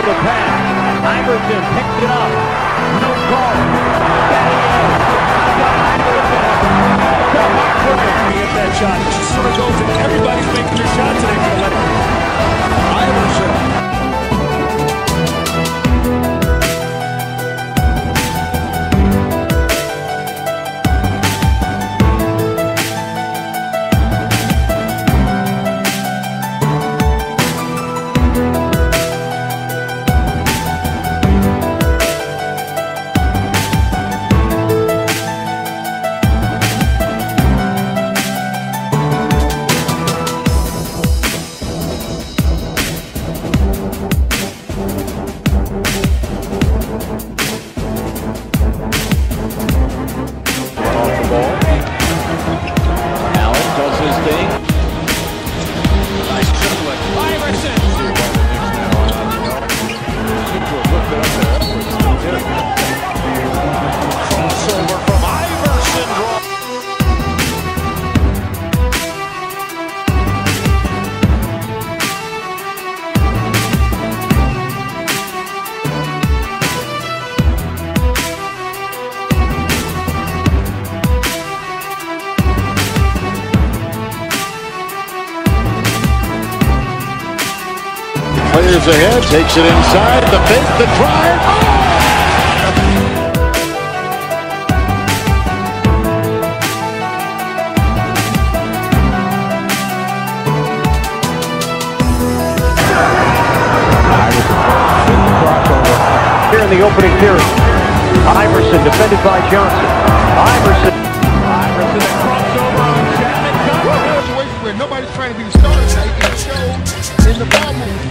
the pass. Iverson picks it up. No call. Get that shot. It just sort of goes and everybody's making their shot today for the Lakers. Iverson. Players ahead, takes it inside, the fake, the drive. Here in the opening period. Iverson defended by Johnson. Iverson the crossover on Chapman. Situation where nobody's trying to be the starter, so he can show in the ball movement.